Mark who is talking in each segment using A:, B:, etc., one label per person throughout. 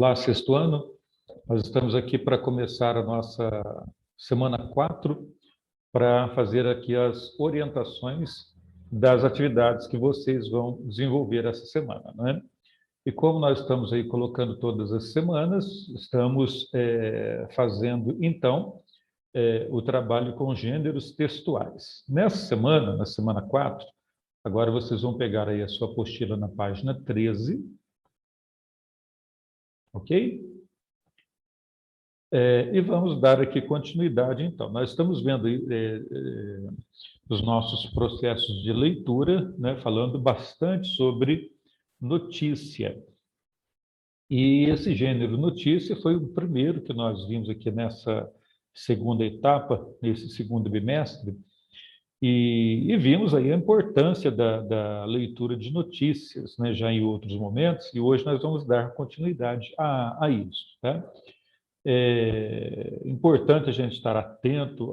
A: Olá, sexto ano. Nós estamos aqui para começar a nossa semana 4, para fazer aqui as orientações das atividades que vocês vão desenvolver essa semana, né? E como nós estamos aí colocando todas as semanas, estamos fazendo, então, o trabalho com gêneros textuais. Nessa semana, na semana 4, agora vocês vão pegar aí a sua apostila na página 13, ok? E vamos dar aqui continuidade, então. Nós estamos vendo os nossos processos de leitura, né, falando bastante sobre notícia. E esse gênero notícia foi o primeiro que nós vimos aqui nessa segunda etapa, nesse segundo bimestre, e vimos aí a importância da leitura de notícias, né, já em outros momentos, e hoje nós vamos dar continuidade a isso, tá? É importante a gente estar atento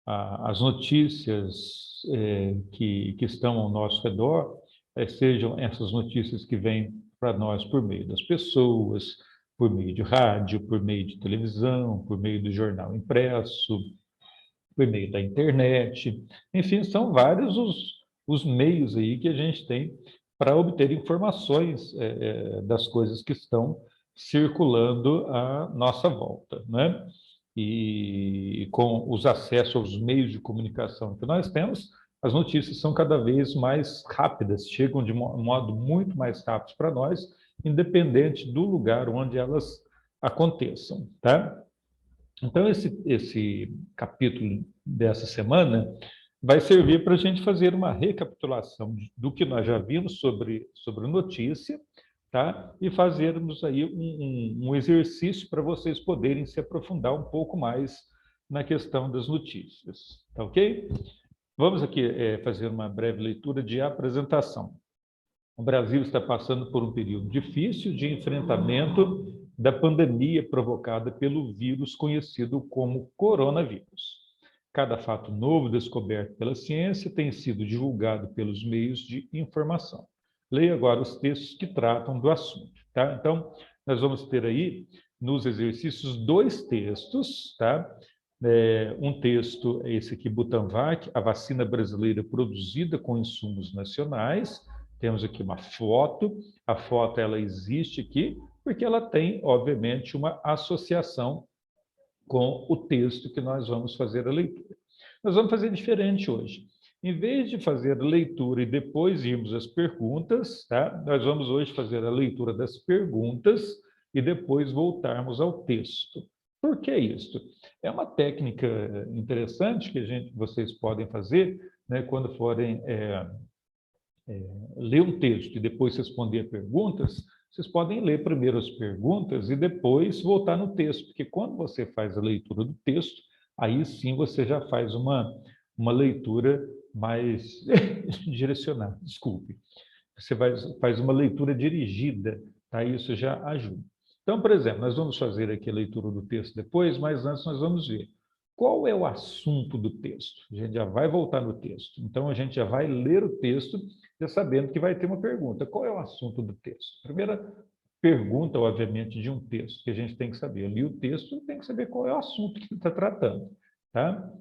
A: às notícias que estão ao nosso redor, sejam essas notícias que vêm para nós por meio das pessoas, por meio de rádio, por meio de televisão, por meio do jornal impresso, por meio da internet. Enfim, são vários os meios aí que a gente tem para obter informações das coisas que estão circulando à nossa volta, né? E com os acessos aos meios de comunicação que nós temos, as notícias são cada vez mais rápidas, chegam de modo muito mais rápido para nós, independente do lugar onde elas aconteçam, tá? Então, esse capítulo dessa semana vai servir para a gente fazer uma recapitulação do que nós já vimos sobre notícia, tá? E fazermos aí um exercício para vocês poderem se aprofundar um pouco mais na questão das notícias, tá ok? Vamos aqui fazer uma breve leitura de apresentação. O Brasil está passando por um período difícil de enfrentamento da pandemia provocada pelo vírus conhecido como coronavírus. Cada fato novo descoberto pela ciência tem sido divulgado pelos meios de informação. Leia agora os textos que tratam do assunto, tá? Então, nós vamos ter aí, nos exercícios, 2 textos, tá? Um texto é esse aqui, Butanvac, a vacina brasileira produzida com insumos nacionais. Temos aqui uma foto, a foto ela existe aqui porque ela tem, obviamente, uma associação com o texto que nós vamos fazer a leitura. Nós vamos fazer diferente hoje. Em vez de fazer a leitura e depois irmos às perguntas, tá? Nós vamos hoje fazer a leitura das perguntas e depois voltarmos ao texto. Por que isso? É uma técnica interessante que vocês podem fazer, né, quando forem ler um texto e depois responder perguntas. Vocês podem ler primeiro as perguntas e depois voltar no texto, porque quando você faz a leitura do texto, aí sim você já faz uma leitura mais direcionada, desculpe. Você faz uma leitura dirigida, tá? Isso já ajuda. Então, por exemplo, nós vamos fazer aqui a leitura do texto depois, mas antes nós vamos ver qual é o assunto do texto. A gente já vai voltar no texto. Então, a gente já vai ler o texto, já sabendo que vai ter uma pergunta. Qual é o assunto do texto? Primeira pergunta, obviamente, de um texto que a gente tem que saber. Eu li o texto, tem que saber qual é o assunto que ele está tratando, tá?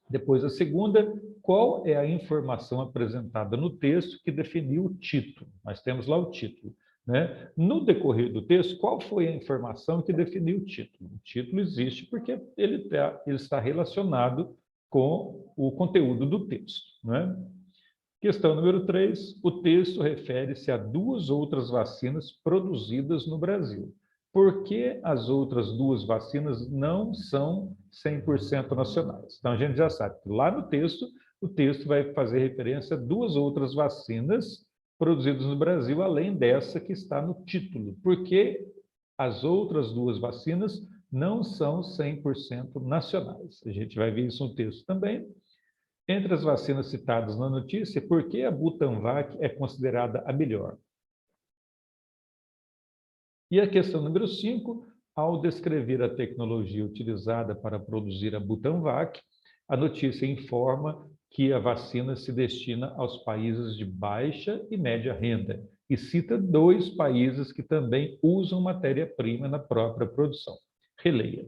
A: Depois, a segunda, qual é a informação apresentada no texto que definiu o título? Nós temos lá o título, né? No decorrer do texto, qual foi a informação que definiu o título? O título existe porque ele está relacionado com o conteúdo do texto, né? Questão número 3, o texto refere-se a 2 outras vacinas produzidas no Brasil. Por que as outras 2 vacinas não são 100% nacionais? Então, a gente já sabe que lá no texto, o texto vai fazer referência a 2 outras vacinas produzidas no Brasil, além dessa que está no título. Por que as outras 2 vacinas não são 100% nacionais? A gente vai ver isso no texto também. Entre as vacinas citadas na notícia, por que a Butanvac é considerada a melhor? E a questão número 5, ao descrever a tecnologia utilizada para produzir a Butanvac, a notícia informa que a vacina se destina aos países de baixa e média renda, e cita 2 países que também usam matéria-prima na própria produção. Releia.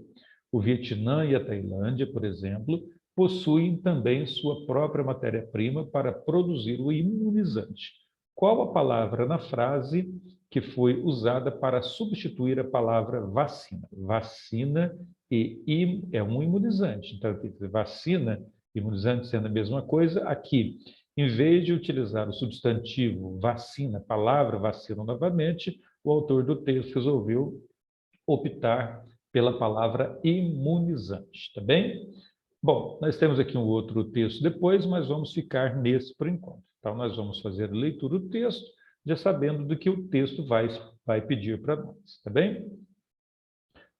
A: O Vietnã e a Tailândia, por exemplo, possuem também sua própria matéria-prima para produzir o imunizante. Qual a palavra na frase que foi usada para substituir a palavra vacina? Vacina é um imunizante. Então, vacina, imunizante sendo a mesma coisa, aqui, em vez de utilizar o substantivo vacina, palavra vacina novamente, o autor do texto resolveu optar pela palavra imunizante, tá bem? Bom, nós temos aqui um outro texto depois, mas vamos ficar nesse por enquanto. Então, nós vamos fazer a leitura do texto, já sabendo do que o texto vai pedir para nós, tá bem?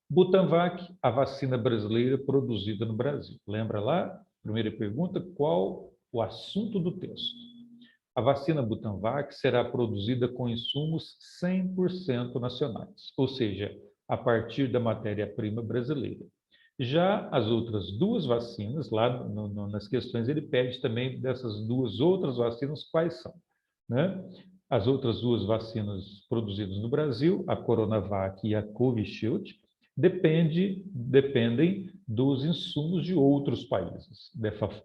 A: Butanvac, a vacina brasileira produzida no Brasil. Lembra lá? Primeira pergunta, qual o assunto do texto? A vacina Butanvac será produzida com insumos 100% nacionais, ou seja, a partir da matéria-prima brasileira. Já as outras 2 vacinas, lá nas questões, ele pede também dessas 2 outras vacinas quais são, né? As outras 2 vacinas produzidas no Brasil, a Coronavac e a Covishield, dependem dos insumos de outros países.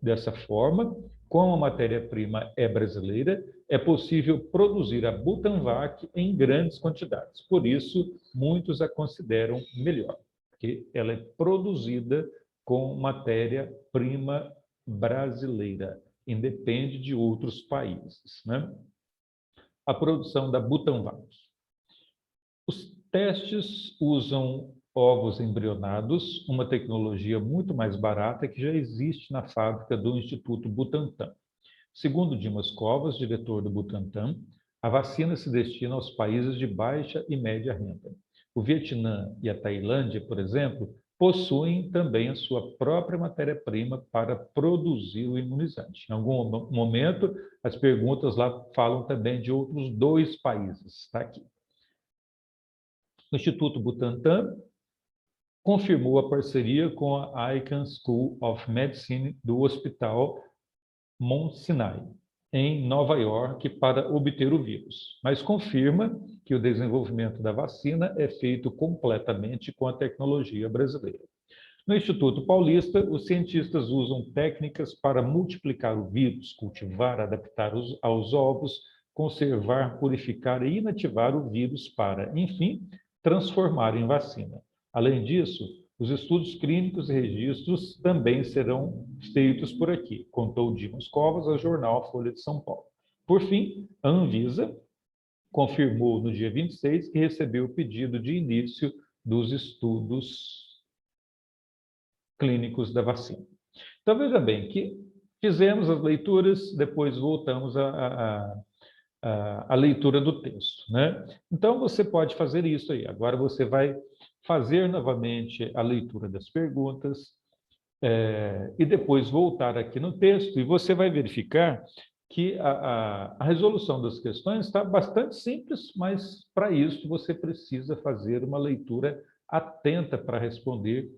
A: Dessa forma, como a matéria-prima é brasileira, é possível produzir a Butanvac em grandes quantidades. Por isso, muitos a consideram melhor, porque ela é produzida com matéria-prima brasileira, independe de outros países, né? A produção da Butanvac. Os testes usam ovos embrionados, uma tecnologia muito mais barata que já existe na fábrica do Instituto Butantan. Segundo Dimas Covas, diretor do Butantan, a vacina se destina aos países de baixa e média renda. O Vietnã e a Tailândia, por exemplo, possuem também a sua própria matéria-prima para produzir o imunizante. Em algum momento, as perguntas lá falam também de outros 2 países. Está aqui. O Instituto Butantan confirmou a parceria com a Icahn School of Medicine do Hospital Mount Sinai, em Nova York, para obter o vírus, mas confirma que o desenvolvimento da vacina é feito completamente com a tecnologia brasileira. No Instituto Paulista, os cientistas usam técnicas para multiplicar o vírus, cultivar, adaptar aos ovos, conservar, purificar e inativar o vírus para, enfim, transformar em vacina. Além disso, os estudos clínicos e registros também serão feitos por aqui, contou Dimas Covas ao jornal Folha de São Paulo. Por fim, a Anvisa confirmou no dia 26 que recebeu o pedido de início dos estudos clínicos da vacina. Então, veja bem que fizemos as leituras, depois voltamos à leitura do texto, né? Então, você pode fazer isso aí. Agora você vai fazer novamente a leitura das perguntas e depois voltar aqui no texto e você vai verificar que a resolução das questões está bastante simples, mas para isso você precisa fazer uma leitura atenta para responder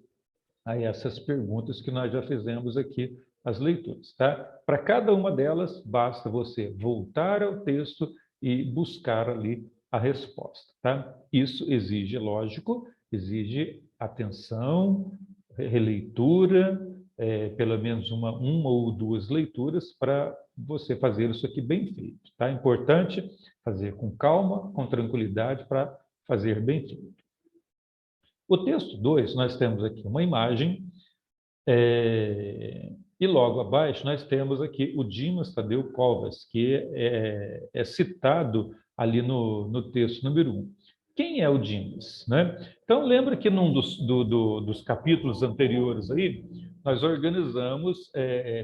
A: a essas perguntas que nós já fizemos aqui, as leituras, tá? Para cada uma delas, basta você voltar ao texto e buscar ali a resposta, tá? Isso exige, lógico, exige atenção, releitura, pelo menos uma ou 2 leituras para você fazer isso aqui bem feito, tá? É importante fazer com calma, com tranquilidade, para fazer bem feito. O texto 2, nós temos aqui uma imagem, e logo abaixo nós temos aqui o Dimas Tadeu Covas, que é citado ali no texto número 1. Quem é o Dimas, né? Então, lembra que num dos capítulos anteriores aí, nós organizamos,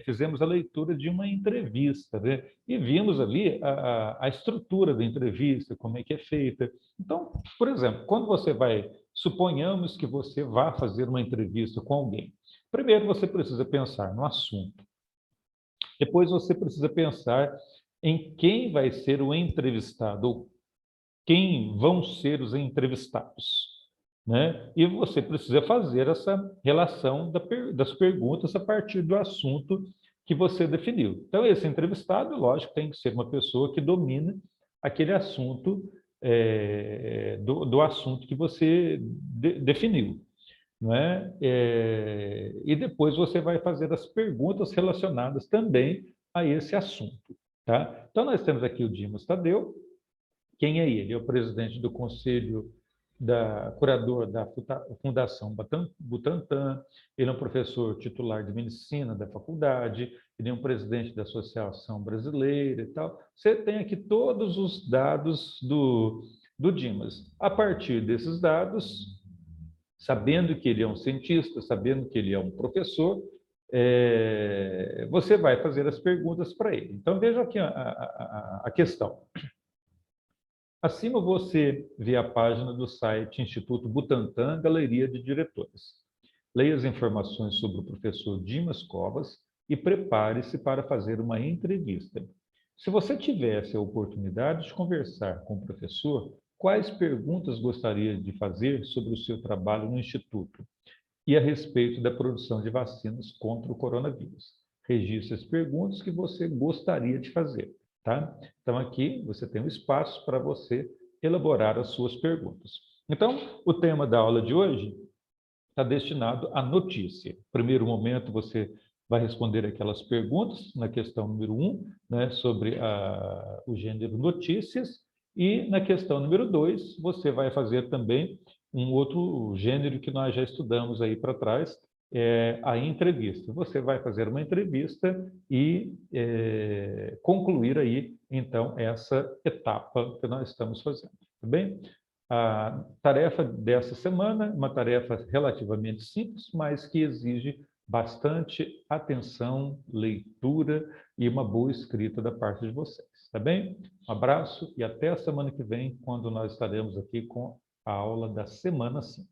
A: fizemos a leitura de uma entrevista, né? E vimos ali a estrutura da entrevista, como é que é feita. Então, por exemplo, quando você vai, suponhamos que você vá fazer uma entrevista com alguém. Primeiro, você precisa pensar no assunto. Depois, você precisa pensar em quem vai ser o entrevistado, ou quem vão ser os entrevistados, né? E você precisa fazer essa relação das perguntas a partir do assunto que você definiu. Então, esse entrevistado, lógico, tem que ser uma pessoa que domina aquele assunto, do assunto que você definiu. Não é? E depois você vai fazer as perguntas relacionadas também a esse assunto. Tá? Então, nós temos aqui o Dimas Tadeu. Quem é ele? É o presidente do Conselho curador da Fundação Butantan, ele é um professor titular de medicina da faculdade, ele é um presidente da Associação Brasileira e tal. Você tem aqui todos os dados do Dimas. A partir desses dados, sabendo que ele é um cientista, sabendo que ele é um professor, você vai fazer as perguntas para ele. Então, veja aqui a questão. Acima você vê a página do site Instituto Butantan, Galeria de Diretores. Leia as informações sobre o professor Dimas Covas e prepare-se para fazer uma entrevista. Se você tivesse a oportunidade de conversar com o professor, quais perguntas gostaria de fazer sobre o seu trabalho no Instituto e a respeito da produção de vacinas contra o coronavírus? Registre as perguntas que você gostaria de fazer. Tá? Então, aqui você tem um espaço para você elaborar as suas perguntas. Então, o tema da aula de hoje está destinado à notícia. No primeiro momento, você vai responder aquelas perguntas, na questão número 1, né, sobre o gênero notícias, e na questão número 2, você vai fazer também um outro gênero que nós já estudamos aí para trás, a entrevista. Você vai fazer uma entrevista e concluir aí, então, essa etapa que nós estamos fazendo. Tá bem? A tarefa dessa semana, uma tarefa relativamente simples, mas que exige bastante atenção, leitura e uma boa escrita da parte de vocês. Tá bem? Um abraço e até a semana que vem, quando nós estaremos aqui com a aula da semana 5.